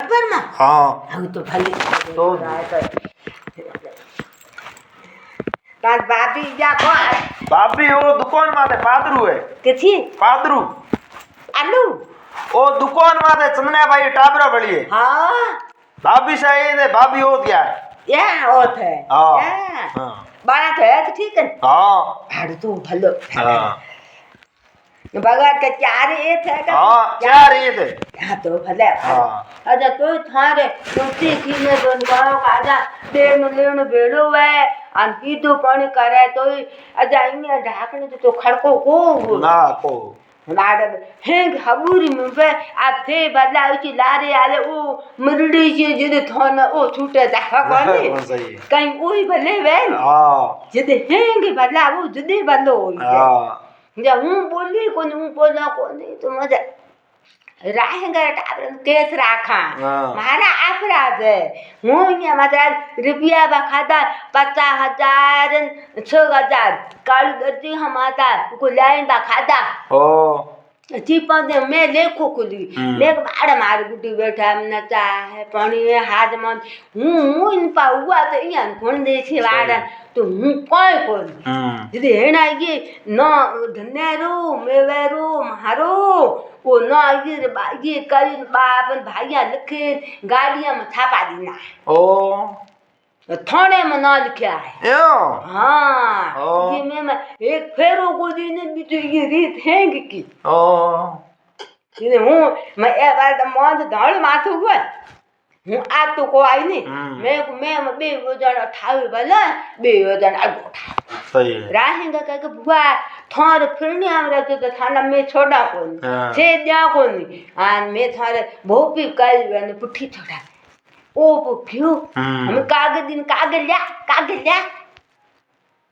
पर में हाँ हम तो भले तो ताज भाभी जा को भाभी वो दुकान माते पादरू है किथी पादरू आलू ओ दुकान माते चंदना भाई टाबरा बड़ी है हाँ भाभी शायद है भाभी हो गया है या होत है हाँ या हाँ बारा तो है तो ठीक है हाँ हाड़ तो भलो हाँ भगवान का चार ये थे का हाँ चार ये थे हाँ तो भले हाँ अजा तो थारे सोची की ने दोन गाँव का आजा देन लेन बेड़ो वे अन की तो पानी करे तो अजा इन्हें ढाकने तो खड़को को ना को लाड़ हेंग हबूरी में पे आप थे बदला उची लारे आले ओ मुरड़ी जे जिद थोन ओ छूटे जा कोनी सही कहीं ओही भले वे हाँ जिद हेंग बदला वो जुदे बंदो हाँ जब हूँ बोली कोनी हूँ बोलना कोनी तो मजा राहेंगे टाबर केस राखा मारा अपराध है हूँ ये मतलब रुपया बखादा 50,000 6,000 काल गद्दी हमारा को लाइन बखादा ओ चीपा दे मैं देखो कुली मैं बाड़ मार गुटी बैठा न चाहे पानी है हाथ में हूँ इन पा हुआ तो इन कौन दे छे बाड़ तो हूँ कोई कौन यदि है ना ये न धन्यरो मेवेरो मारो वो न ये कल बापन भाइया लिखे गाड़ियां में छापा देना ओ थाने में ना लिखा है यो हाँ ये मैं एक फेरो को देने भी तो ये रीत है की ओ ये हूँ मैं एक बार तो मान धड़ माथू हुआ हूँ आज तो को आई नहीं मैं बे वो जन उठावे वाला बे वो जन आगो सही राहेंगा कह के बुआ थार फिरने आम रहते तो थाना में छोड़ा कोनी छे दिया कोनी आन मैं थारे भोपी कल मैंने पुट्ठी छोड़ा ओ क्यों हम कागज लिया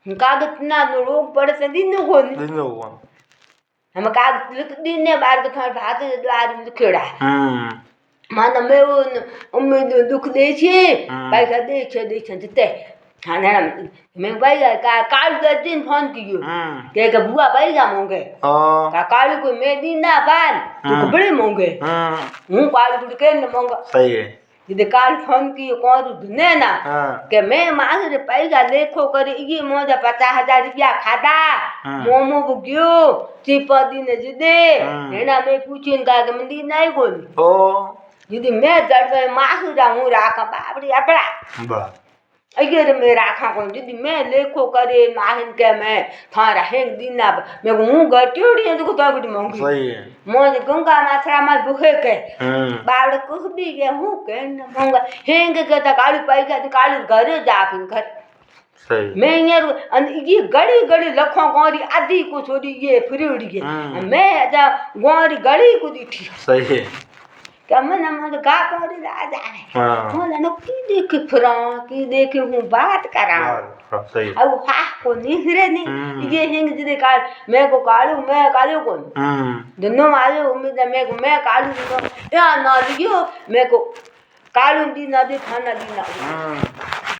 कागज ना रोग पड़े से दिन कोनी हम कागज लिख दिन बार तो थार भात लाद लिखेड़ा माना मैं वो उम्मीद दुख दे छे भाई का दे छे जते खाना मैं भाई का काल के दिन फोन कियो के बुआ भाई जा मोंगे का काल को मैं दिन ना बान तो बड़े मोंगे हूं काल गुड के न मोंगा सही है यदि काल फोन कियो कौन धने ना के मैं मांग रे पैसा देखो करे ये मोजा 50,000 रुपया खादा मोमो बुगियो चिपा दिन जदे हेना मैं पूछिन का के मंदी नहीं कोनी ओ यदि मैं जड़ मासू जाऊं राखा बाबड़ी अपड़ा बा अगर मैं राखा को यदि मैं लेखो करे माहिन के मैं थारा हेंग दिना मैं हूं गटियोड़ी तो तो गुडी मंगी सही है मोज गंगा माथरा में बुहे के बाबड़ कुछ भी के हूं के न मंगा हेंग के त काली पाई के काली घरे जा फिर घर सही मैं ये गड़ी गड़ी लखों गोरी आधी को छोड़ी ये फ्रीडी के मैं जा गोरी गड़ी को दीठी सही है कमन मन गा पर राजा है मोला न की देखे हूं बात करा सही अब हा को निहरे नहीं ये हिंग जिदे काल मैं को कालू कौन दोनों वाले उम्मीद मैं कालू या ना लियो मैं को कालू दी ना दे थाना दी ना